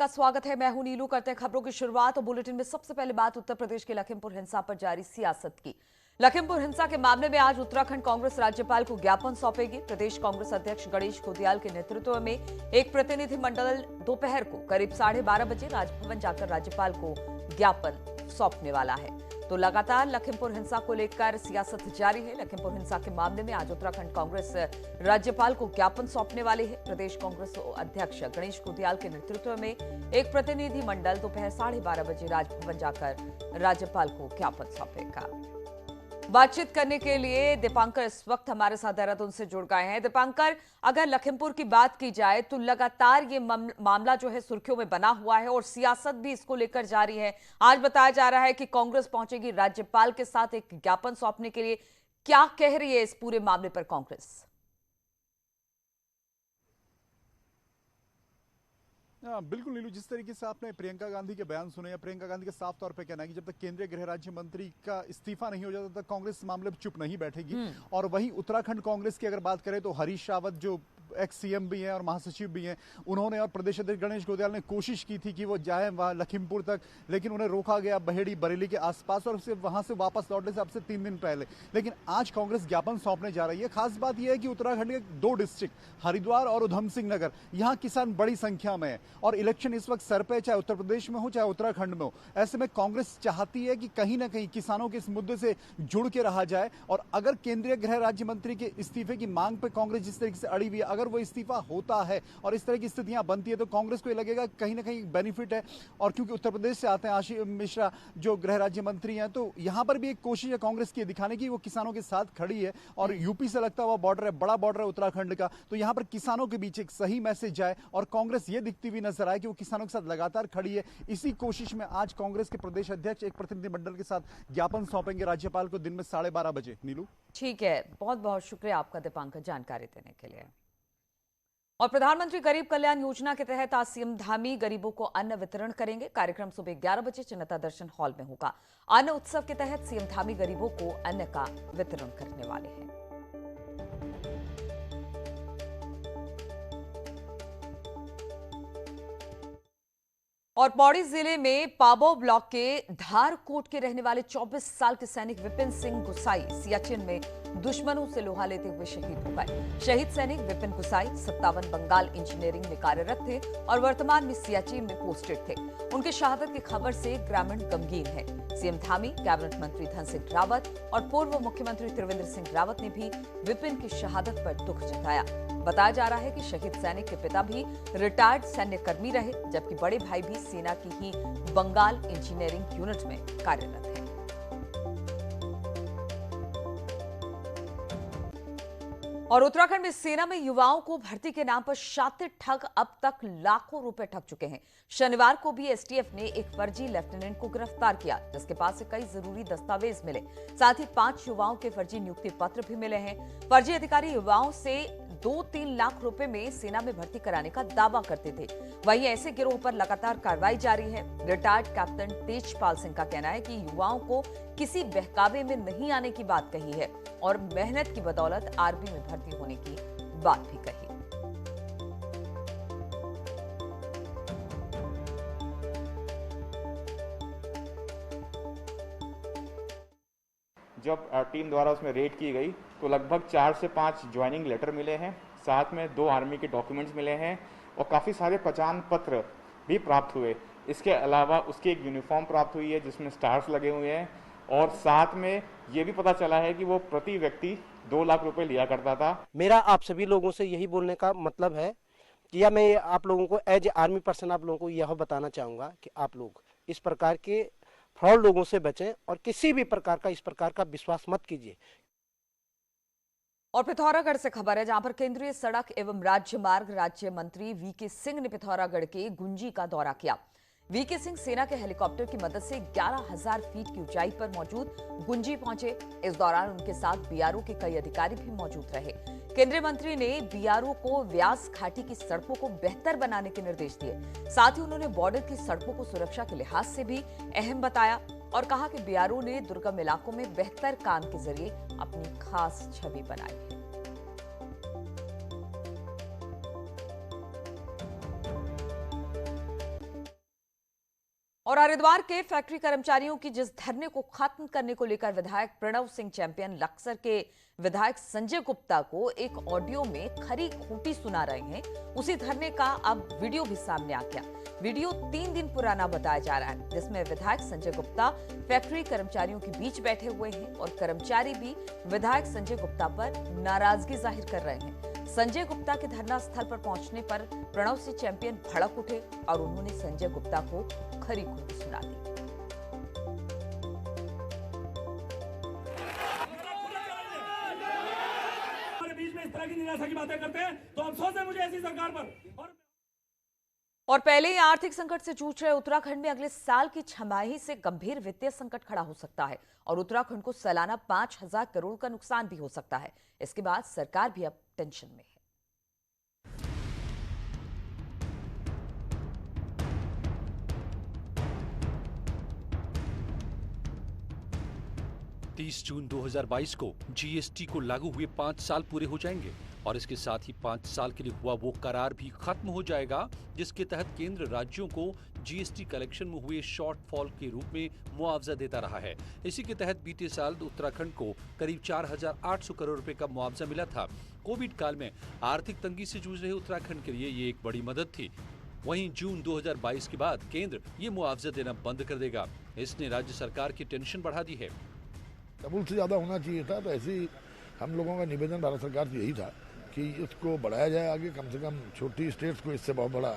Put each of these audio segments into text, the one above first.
का स्वागत है। मैं हूं नीलू। करते हैं खबरों की शुरुआत और बुलेटिन में सबसे पहले बात उत्तर प्रदेश के लखीमपुर हिंसा पर जारी सियासत की। लखीमपुर हिंसा के मामले में आज उत्तराखंड कांग्रेस राज्यपाल को ज्ञापन सौंपेगी। प्रदेश कांग्रेस अध्यक्ष गणेश घोटियाल के नेतृत्व में एक प्रतिनिधिमंडल दोपहर को करीब 12:30 बजे राजभवन जाकर राज्यपाल को ज्ञापन सौंपने वाला है। तो लगातार लखीमपुर हिंसा को लेकर सियासत जारी है। लखीमपुर हिंसा के मामले में आज उत्तराखंड कांग्रेस राज्यपाल को ज्ञापन सौंपने वाली है। प्रदेश कांग्रेस अध्यक्ष गणेश घोटियाल के नेतृत्व में एक प्रतिनिधि मंडल दोपहर 12:30 बजे राजभवन जाकर राज्यपाल को ज्ञापन सौंपेगा। बातचीत करने के लिए दीपांकर इस वक्त हमारे साथ देहरादून से जुड़ गए हैं। दीपांकर, अगर लखीमपुर की बात की जाए तो लगातार ये मामला जो है सुर्खियों में बना हुआ है और सियासत भी इसको लेकर जारी है। आज बताया जा रहा है कि कांग्रेस पहुंचेगी राज्यपाल के साथ एक ज्ञापन सौंपने के लिए। क्या कह रही है इस पूरे मामले पर कांग्रेस? हाँ, बिल्कुल नीलू, जिस तरीके से आपने प्रियंका गांधी के बयान सुने, या प्रियंका गांधी का साफ तौर पे कहना है कि जब तक केंद्रीय गृह राज्य मंत्री का इस्तीफा नहीं हो जाता तब तक कांग्रेस इस मामले पर चुप नहीं बैठेगी। और वहीं उत्तराखंड कांग्रेस की अगर बात करें तो हरीश रावत जो एक्स सीएम भी हैं और महासचिव भी हैं, उन्होंने और प्रदेश अध्यक्ष गणेश घोटियाल ने कोशिश की थी कि वो जाए वहां लखीमपुर तक, लेकिन उन्हें रोका गया बहेड़ी बरेली के आसपास और सिर्फ वहां से वापस लौटने से अब से 3 दिन पहले। लेकिन आज कांग्रेस ज्ञापन सौंपने जा रही है। खास बात यह है कि उत्तराखंड के 2 डिस्ट्रिक्ट हरिद्वार और उधम सिंह नगर, यहाँ किसान बड़ी संख्या में है और इलेक्शन इस वक्त सर पे, चाहे उत्तर प्रदेश में हो चाहे उत्तराखंड में हो। ऐसे में कांग्रेस चाहती है कि कहीं ना कहीं किसानों के इस मुद्दे से जुड़ के रहा जाए। और अगर केंद्रीय गृह राज्य मंत्री के इस्तीफे की मांग पर कांग्रेस जिस तरीके से अड़ी हुई है, अगर वो इस्तीफा होता है और इस तरह की स्थितियां बनती है तो कांग्रेस को ये लगेगा कहीं ना कहीं बेनिफिट है। और क्योंकि उत्तर प्रदेश से आते हैं आशीष मिश्रा जो गृह राज्य मंत्री हैं, तो यहां पर भी एक कोशिश है कांग्रेस की दिखाने की वो किसानों के साथ खड़ी है। और यूपी से लगता हुआ बॉर्डर है, बड़ा बॉर्डर है उत्तराखंड का, तो यहां पर किसानों के बीच एक सही मैसेज जाए और कांग्रेस ये दिखती हुई नजर आए कि वो किसानों के साथ लगातार खड़ी है। इसी कोशिश में आज कांग्रेस के प्रदेश अध्यक्ष एक प्रतिनिधिमंडल के साथ ज्ञापन सौंपेंगे राज्यपाल को दिन में 12:30 बजे। नीलू, ठीक है, बहुत बहुत शुक्रिया आपका दीपांकर जानकारी देने के लिए। और प्रधानमंत्री गरीब कल्याण योजना के तहत आज सीएम धामी गरीबों को अन्न वितरण करेंगे। कार्यक्रम सुबह 11 बजे जनता दर्शन हॉल में होगा। अन्न उत्सव के तहत सीएम धामी गरीबों को अन्न का वितरण करने वाले हैं। और पौड़ी जिले में पाबौ ब्लॉक के धारकोट के रहने वाले 24 साल के सैनिक विपिन सिंह गुसाई सियाचिन में दुश्मनों से लोहा लेते हुए शहीद हो गए। शहीद सैनिक विपिन गुसाई 57 बंगाल इंजीनियरिंग में कार्यरत थे और वर्तमान में सियाचिन में पोस्टेड थे। उनके शहादत की खबर से ग्रामीण गमगीन है। सीएम धामी, कैबिनेट मंत्री धन सिंह रावत और पूर्व मुख्यमंत्री त्रिवेंद्र सिंह रावत ने भी विपिन की शहादत पर दुख जताया। बताया जा रहा है कि शहीद सैनिक के पिता भी रिटायर्ड सैन्य कर्मी रहे, जबकि बड़े भाई भी सेना की ही बंगाल इंजीनियरिंग यूनिट में कार्यरत है। और उत्तराखंड में सेना में युवाओं को भर्ती के नाम पर शातिर ठग अब तक लाखों रुपए ठग चुके हैं। शनिवार को भी एसटीएफ ने एक फर्जी लेफ्टिनेंट को गिरफ्तार किया, जिसके पास से कई जरूरी दस्तावेज मिले। साथ ही 5 युवाओं के फर्जी नियुक्ति पत्र भी मिले हैं। फर्जी अधिकारी युवाओं से 2-3 लाख रुपए में सेना में भर्ती कराने का दावा करते थे। वहीं ऐसे गिरोह पर लगातार कार्रवाई जारी है। रिटायर्ड कैप्टन तेजपाल सिंह का कहना है कि युवाओं को किसी बहकावे में नहीं आने की बात कही है और मेहनत की बदौलत आर्मी में भर्ती होने की बात भी कही। जब टीम द्वारा उसमें रेड की गई तो लगभग 4 से 5 ज्वाइनिंग लेटर मिले हैं, साथ में 2 आर्मी के डॉक्यूमेंट्स मिले हैं और काफ़ी सारे पहचान पत्र भी प्राप्त हुए। इसके अलावा उसकी एक यूनिफॉर्म प्राप्त हुई है जिसमें स्टार्स लगे हुए हैं और साथ में ये भी पता चला है कि वो प्रति व्यक्ति 2 लाख रुपए लिया करता था। मेरा आप सभी लोगों से यही बोलने का मतलब है कि या मैं आप लोगों को एज आर्मी पर्सन आप लोगों को यह बताना चाहूँगा कि आप लोग इस प्रकार के फ्रॉड लोगों से बचें और किसी भी प्रकार का इस प्रकार का विश्वास मत कीजिए। और पिथौरागढ़ से खबर है, जहां पर केंद्रीय सड़क एवं राज्य मार्ग राज्य मंत्री वीके सिंह ने पिथौरागढ़ के गुंजी का दौरा किया। वीके सिंह सेना के हेलीकॉप्टर की मदद से 11,000 फीट की ऊंचाई पर मौजूद गुंजी पहुंचे। इस दौरान उनके साथ बीआरओ के कई अधिकारी भी मौजूद रहे। केंद्रीय मंत्री ने बीआरओ को व्यास घाटी की सड़कों को बेहतर बनाने के निर्देश दिए। साथ ही उन्होंने बॉर्डर की सड़कों को सुरक्षा के लिहाज से भी अहम बताया और कहा कि बीआरओ ने दुर्गम इलाकों में बेहतर काम के जरिए अपनी खास छवि बनाई है। और हरिद्वार के फैक्ट्री कर्मचारियों की जिस धरने को खत्म करने को लेकर विधायक प्रणव सिंह चैंपियन लक्सर के विधायक संजय गुप्ता को एक ऑडियो में खरी खोटी सुना रहे हैं, उसी धरने का अब वीडियो भी सामने आ गया। वीडियो 3 दिन पुराना बताया जा रहा है, जिसमें विधायक संजय गुप्ता फैक्ट्री कर्मचारियों के बीच बैठे हुए हैं और कर्मचारी भी विधायक संजय गुप्ता पर नाराजगी जाहिर कर रहे हैं। संजय गुप्ता के धरना स्थल पर पहुंचने पर प्रणव सिंह चैंपियन भड़क उठे और उन्होंने संजय गुप्ता को खरी खोटी सुना दी। हमारे बीच में इस तरह की निराशा की बातें करते हैं तो अफसोस है मुझे ऐसी सरकार पर। और पहले ही आर्थिक संकट से जूझ रहे उत्तराखंड में अगले साल की छमाही से गंभीर वित्तीय संकट खड़ा हो सकता है और उत्तराखंड को सालाना 5,000 करोड़ का नुकसान भी हो सकता है। इसके बाद सरकार भी अब टेंशन में है। 30 जून 2022 को जीएसटी को लागू हुए 5 साल पूरे हो जाएंगे और इसके साथ ही 5 साल के लिए हुआ वो करार भी खत्म हो जाएगा जिसके तहत केंद्र राज्यों को जीएसटी कलेक्शन में हुए शॉर्टफॉल के रूप में मुआवजा देता रहा है। इसी के तहत बीते साल उत्तराखंड को करीब 4,800 करोड़ रुपए का मुआवजा मिला था। कोविड काल में आर्थिक तंगी से जूझ रहे उत्तराखंड के लिए ये एक बड़ी मदद थी। वहीं जून 2022 के बाद केंद्र ये मुआवजा देना बंद कर देगा। इसने राज्य सरकार की टेंशन बढ़ा दी है। डबल से ज़्यादा होना चाहिए था, तो ऐसे ही हम लोगों का निवेदन भारत सरकार से यही था कि इसको बढ़ाया जाए आगे। कम से कम छोटी स्टेट्स को इससे बहुत बड़ा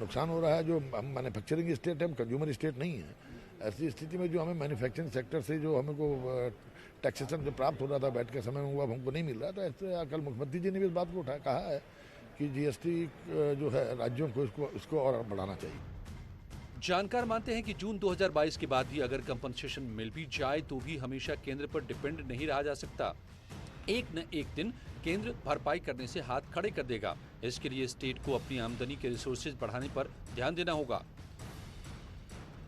नुकसान हो रहा है। जो हम मैन्युफैक्चरिंग स्टेट है, हम कंज्यूमर स्टेट नहीं है। ऐसी स्थिति में जो हमें मैन्युफैक्चरिंग सेक्टर से जो हमको टैक्सेशन जो प्राप्त हो रहा था बैठ के समय में, वो अब हमको नहीं मिल रहा। तो ऐसे कल मुख्यमंत्री जी ने भी इस बात को कहा है कि जीएसटी जो है राज्यों को इसको और बढ़ाना चाहिए। जानकार मानते हैं कि जून 2022 के बाद भी अगर कंपनसेशन मिल भी जाए तो भी हमेशा केंद्र पर डिपेंड नहीं रहा जा सकता। एक न एक दिन केंद्र भरपाई करने से हाथ खड़े कर देगा। इसके लिए स्टेट को अपनी आमदनी के रिसोर्सेज बढ़ाने पर ध्यान देना होगा।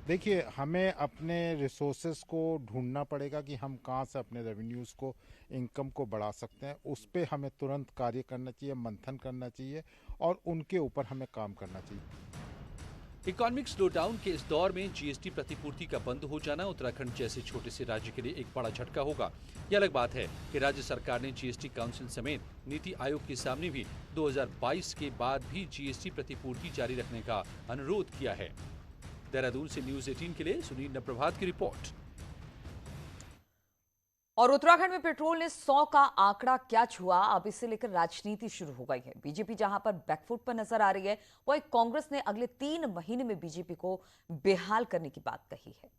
देखिए, हमें अपने रिसोर्सेज को ढूंढना पड़ेगा कि हम कहां से अपने रेवेन्यूज को, इनकम को बढ़ा सकते हैं। उस पे हमें तुरंत कार्य करना चाहिए, मंथन करना चाहिए और उनके ऊपर हमें काम करना चाहिए। इकोनॉमिक स्लोडाउन के इस दौर में जीएसटी प्रतिपूर्ति का बंद हो जाना उत्तराखंड जैसे छोटे से राज्य के लिए एक बड़ा झटका होगा। यह अलग बात है कि राज्य सरकार ने जीएसटी काउंसिल समेत नीति आयोग के सामने भी 2022 के बाद भी जीएसटी प्रतिपूर्ति जारी रखने का अनुरोध किया है। देहरादून से न्यूज़ 18 के लिए सुनील नप्रभात की रिपोर्ट। और उत्तराखंड में पेट्रोल ने 100 का आंकड़ा क्या छुआ, अब इसे लेकर राजनीति शुरू हो गई है। बीजेपी जहां पर बैकफुट पर नजर आ रही है, वहीं कांग्रेस ने अगले 3 महीने में बीजेपी को बेहाल करने की बात कही है।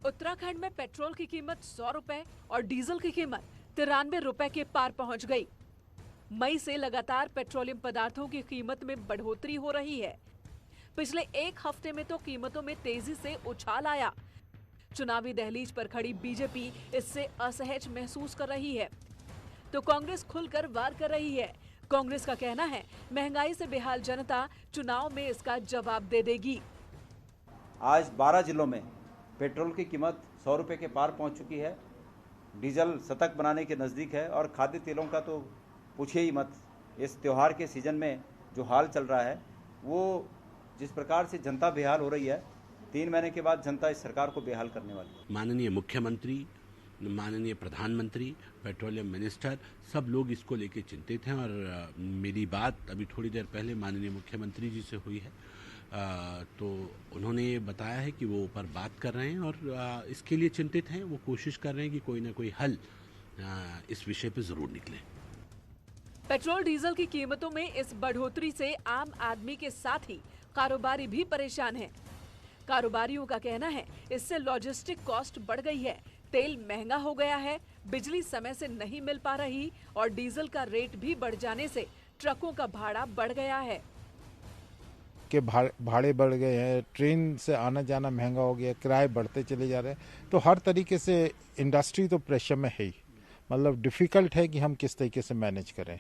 उत्तराखंड में पेट्रोल की कीमत 100 रुपए और डीजल की कीमत 93 रुपए के पार पहुंच गई। मई से लगातार पेट्रोलियम पदार्थों की कीमत में बढ़ोतरी हो रही है। पिछले एक हफ्ते में तो कीमतों में तेजी से उछाल आया। चुनावी दहलीज पर खड़ी बीजेपी इससे असहज महसूस कर रही है, तो कांग्रेस खुलकर वार कर रही है। कांग्रेस का कहना है महंगाई से बेहाल जनता चुनाव में इसका जवाब दे देगी। आज 12 जिलों में पेट्रोल की कीमत 100 रुपए के पार पहुंच चुकी है। डीजल शतक बनाने के नज़दीक है और खाद्य तेलों का तो पूछिए ही मत। इस त्योहार के सीजन में जो हाल चल रहा है, वो जिस प्रकार से जनता बेहाल हो रही है, 3 महीने के बाद जनता इस सरकार को बेहाल करने वाली है। माननीय मुख्यमंत्री, माननीय प्रधानमंत्री, पेट्रोलियम मिनिस्टर, सब लोग इसको लेके चिंतित हैं और मेरी बात अभी थोड़ी देर पहले माननीय मुख्यमंत्री जी से हुई है, तो उन्होंने ये बताया है कि वो ऊपर बात कर रहे हैं और इसके लिए चिंतित हैं। वो कोशिश कर रहे हैं कि कोई ना कोई हल इस विषय पे जरूर निकले। पेट्रोल डीजल की कीमतों में इस बढ़ोतरी से आम आदमी के साथ ही कारोबारी भी परेशान हैं। कारोबारियों का कहना है इससे लॉजिस्टिक कॉस्ट बढ़ गई है, तेल महंगा हो गया है, बिजली समय से नहीं मिल पा रही और डीजल का रेट भी बढ़ जाने से ट्रकों का भाड़ा बढ़ गया है। के भाड़े बढ़ गए हैं, ट्रेन से आना जाना महंगा हो गया, किराए बढ़ते चले जा रहे हैं। तो हर तरीके से इंडस्ट्री तो प्रेशर में है ही, मतलब डिफिकल्ट है कि हम किस तरीके से मैनेज करें।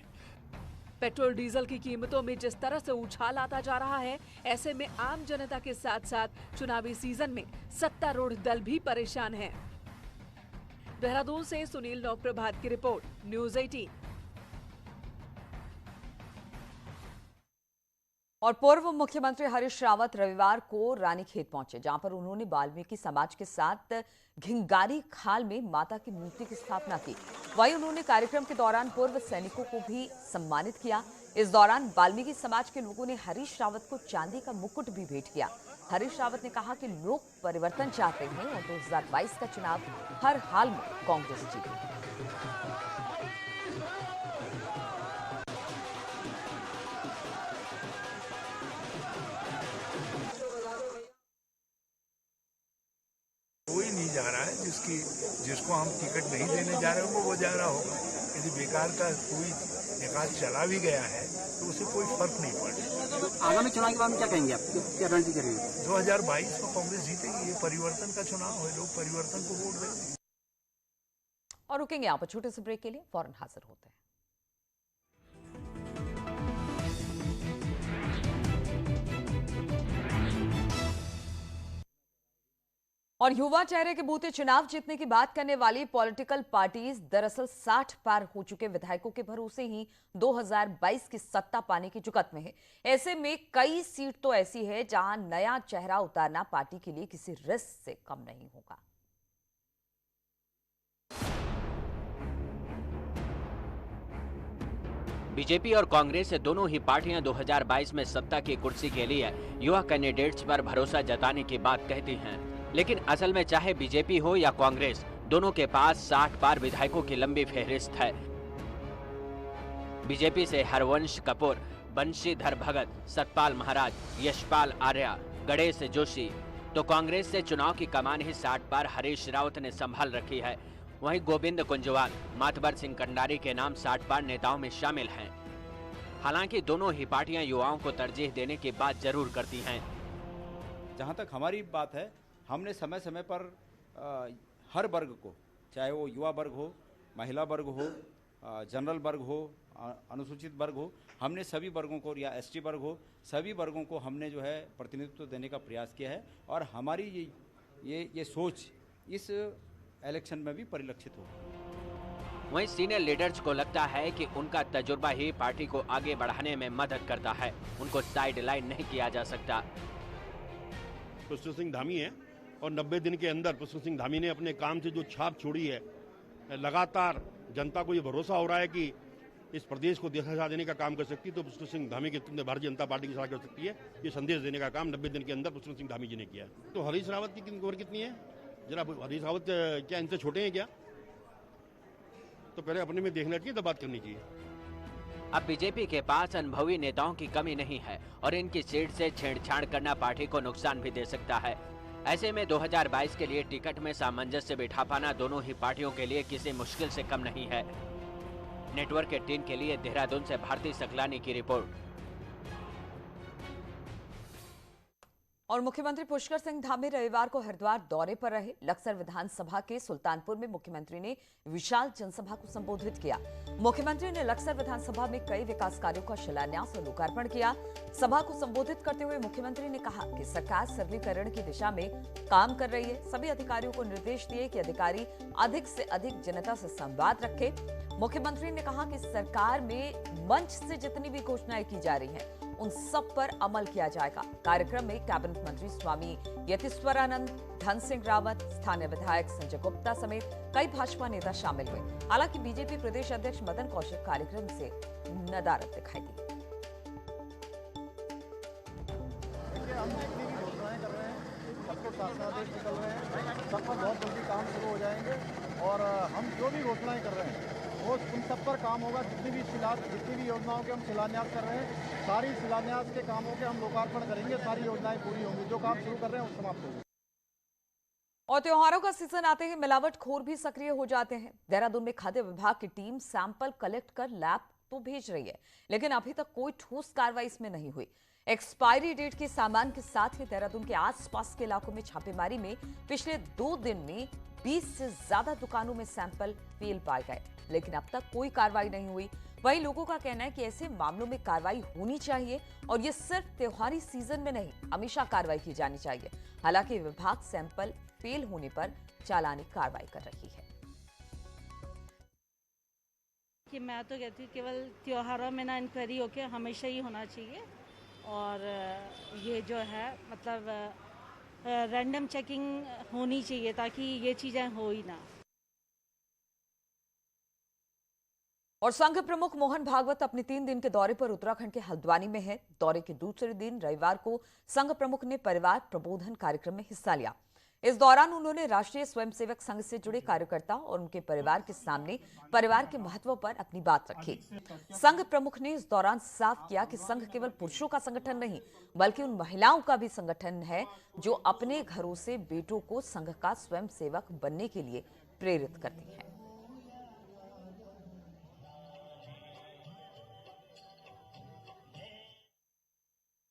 पेट्रोल डीजल की कीमतों में जिस तरह से उछाल आता जा रहा है, ऐसे में आम जनता के साथ साथ चुनावी सीजन में सत्तारूढ़ दल भी परेशान है। देहरादून से सुनील नवप्रभात की रिपोर्ट, न्यूज़ 18। और पूर्व मुख्यमंत्री हरीश रावत रविवार को रानीखेत पहुंचे, जहां पर उन्होंने वाल्मीकि समाज के साथ घिंगारी खाल में माता की मूर्ति की स्थापना की। वहीं उन्होंने कार्यक्रम के दौरान पूर्व सैनिकों को भी सम्मानित किया। इस दौरान वाल्मीकि समाज के लोगों ने हरीश रावत को चांदी का मुकुट भी भेंट किया। हरीश रावत ने कहा कि लोग परिवर्तन चाहते हैं और 2022 का चुनाव हर हाल में कांग्रेस जीतेगी। कोई नहीं जा रहा है, जिसको हम टिकट नहीं देने जा रहे होंगे वो जा रहा होगा। यदि बेकार का कोई निकाल चला भी गया है तो उसे कोई फर्क नहीं पड़ेगा। तो आगामी चुनाव के बारे में क्या कहेंगे आप, क्या रणनीति करेंगे? 2022 में कांग्रेस जीतेगी। ये परिवर्तन का चुनाव है, लोग परिवर्तन को वोट देंगे। और रुकेंगे यहाँ पर छोटे से ब्रेक के लिए, फौरन हाजिर होते हैं। और युवा चेहरे के बूते चुनाव जीतने की बात करने वाली पॉलिटिकल पार्टीज दरअसल 60 पार हो चुके विधायकों के भरोसे ही 2022 की सत्ता पाने की जुगत में है। ऐसे में कई सीट तो ऐसी है जहां नया चेहरा उतारना पार्टी के लिए किसी रिस्क से कम नहीं होगा। बीजेपी और कांग्रेस दोनों ही पार्टियां 2022 में सत्ता की कुर्सी के लिए युवा कैंडिडेट्स पर भरोसा जताने की बात कहती हैं, लेकिन असल में चाहे बीजेपी हो या कांग्रेस, दोनों के पास 60 पार विधायकों की लंबी फहरिस्त है। बीजेपी से हरवंश कपूर, बंशीधर भगत, सतपाल महाराज, यशपाल आर्या, गणेश जोशी, तो कांग्रेस से चुनाव की कमान ही 60 पार हरीश रावत ने संभाल रखी है। वहीं गोविंद कुंजवाल, मातबर सिंह कंडारी के नाम 60 पार नेताओं में शामिल हैं। हालांकि दोनों ही पार्टियां युवाओं को तरजीह देने की बात जरूर करती हैं। जहां तक हमारी बात है, हमने समय समय पर हर वर्ग को, चाहे वो युवा वर्ग हो, महिला वर्ग हो, जनरल वर्ग हो, अनुसूचित वर्ग हो, हमने सभी वर्गों को, या एसटी वर्ग हो, सभी वर्गों को हमने जो है प्रतिनिधित्व देने का प्रयास किया है। और हमारी ये सोच इस इलेक्शन में भी परिलक्षित हो। वहीं सीनियर लीडर्स को लगता है कि उनका तजुर्बा ही पार्टी को आगे बढ़ाने में मदद करता है, उनको साइड लाइन नहीं किया जा सकता। पुष्कर सिंह धामी है और 90 दिन के अंदर पुष्कर सिंह धामी ने अपने काम से जो छाप छोड़ी है, लगातार जनता को ये भरोसा हो रहा है कि इस प्रदेश को दिशा देने का काम कर सकती है, तो पुष्कर सिंह धामी के भारतीय जनता पार्टी की सहायता कर सकती है। ये संदेश देने का काम 90 दिन के अंदर पुष्कर सिंह धामी जी ने किया है। तो हरीश रावत की उम्र कितनी है जरा? हरीश रावत क्या इनसे छोटे हैं क्या? तो पहले अपने में देखना चाहिए, तब बात करनी चाहिए। अब बीजेपी के पास अनुभवी नेताओं की कमी नहीं है और इनकी सीट से छेड़छाड़ करना पार्टी को नुकसान भी दे सकता है। ऐसे में 2022 के लिए टिकट में सामंजस्य बिठा पाना दोनों ही पार्टियों के लिए किसी मुश्किल से कम नहीं है। नेटवर्क 18 के लिए देहरादून से भारती सकलानी की रिपोर्ट। और मुख्यमंत्री पुष्कर सिंह धामी रविवार को हरिद्वार दौरे पर रहे। लक्सर विधानसभा के सुल्तानपुर में मुख्यमंत्री ने विशाल जनसभा को संबोधित किया। मुख्यमंत्री ने लक्सर विधानसभा में कई विकास कार्यों का शिलान्यास और लोकार्पण किया। सभा को संबोधित करते हुए मुख्यमंत्री ने कहा कि सरकार सरलीकरण की दिशा में काम कर रही है। सभी अधिकारियों को निर्देश दिए कि अधिकारी अधिक से अधिक जनता से संवाद रखे। मुख्यमंत्री ने कहा कि सरकार में मंच से जितनी भी घोषणाएं की जा रही हैं, उन सब पर अमल किया जाएगा। कार्यक्रम में कैबिनेट मंत्री स्वामी यतीश्वरानंद, धन सिंह रावत, स्थानीय विधायक संजय गुप्ता समेत कई भाजपा नेता शामिल हुए। हालांकि बीजेपी प्रदेश अध्यक्ष मदन कौशिक कार्यक्रम से नदारद दिखाई दी। हम जितनी भी घोषणाएं कर रहे हैं, सबके शासनादेश निकल रहे हैं, सब पर बहुत जल्दी काम शुरू हो जाएंगे। और हम जो भी घोषणाएं कर रहे हैं वो उन सब पर काम होगा। जितनी भी योजनाओं के हम शिलान्यास कर रहे हैं, सारी शिलान्यास के कामों के हम लोकार्पण करेंगे। सारी योजनाएं पूरी होंगी, जो काम शुरू कर रहे हैं वो समाप्त होंगे। और त्योहारों का सीजन आते ही मिलावटखोर भी सक्रिय हो जाते हैं। देहरादून में खाद्य विभाग की टीम सैंपल कलेक्ट कर लैब तो भेज रही है, लेकिन अभी तक कोई ठोस कार्रवाई इसमें नहीं हुई। एक्सपायरी डेट के सामान के साथ ही देहरादून के आसपास के इलाकों में छापेमारी में पिछले 2 दिन में 20 से ज्यादा दुकानों में सैंपल फेल पाए गए, लेकिन अब तक कोई कार्रवाई नहीं हुई। वहीं लोगों का कहना है कि ऐसे मामलों में कार्रवाई होनी चाहिए और ये सिर्फ त्योहारी सीजन में नहीं, हमेशा कार्रवाई की जानी चाहिए। हालांकि विभाग सैंपल फेल होने पर चालानी कार्रवाई कर रही है। कि मैं तो कहती हूँ केवल त्योहारों में ना इंक्वायरी होके हमेशा ही होना चाहिए। और ये जो है मतलब रैंडम चेकिंग होनी चाहिए ताकि ये चीज़ें हो ही ना। और संघ प्रमुख मोहन भागवत अपने 3 दिन के दौरे पर उत्तराखंड के हल्द्वानी में है। दौरे के दूसरे दिन रविवार को संघ प्रमुख ने परिवार प्रबोधन कार्यक्रम में हिस्सा लिया। इस दौरान उन्होंने राष्ट्रीय स्वयंसेवक संघ से जुड़े कार्यकर्ता और उनके परिवार के सामने परिवार के महत्व पर अपनी बात रखी। संघ प्रमुख ने इस दौरान साफ किया कि संघ केवल पुरुषों का संगठन नहीं बल्कि उन महिलाओं का भी संगठन है जो अपने घरों से बेटों को संघ का स्वयंसेवक बनने के लिए प्रेरित करती हैं।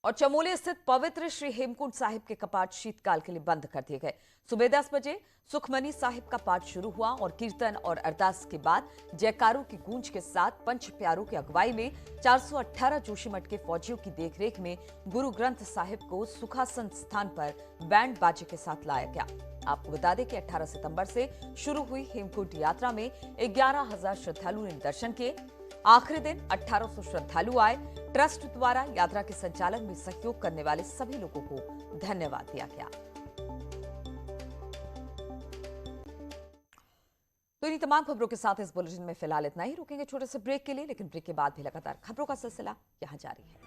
और चमोली स्थित पवित्र श्री हेमकुंड साहिब के कपाट शीतकाल के लिए बंद कर दिए गए। सुबह 10 बजे सुखमनी साहिब का पाठ शुरू हुआ और कीर्तन और अरदास के बाद जयकारों की गूंज के साथ पंच प्यारों की अगुवाई में 418 जोशीमठ के फौजियों की देखरेख में गुरु ग्रंथ साहिब को सुखासन स्थान पर बैंड बाजे के साथ लाया गया। आपको बता दें कि 18 सितंबर से शुरू हुई हेमकुंड यात्रा में 11,000 श्रद्धालुओं ने दर्शन किए। आखिरी दिन 1800 श्रद्धालु आए। ट्रस्ट द्वारा यात्रा के संचालन में सहयोग करने वाले सभी लोगों को धन्यवाद दिया गया। तो इन्हीं तमाम खबरों के साथ इस बुलेटिन में फिलहाल इतना ही। रुकेंगे छोटे से ब्रेक के लिए, लेकिन ब्रेक के बाद भी लगातार खबरों का सिलसिला यहां जारी है।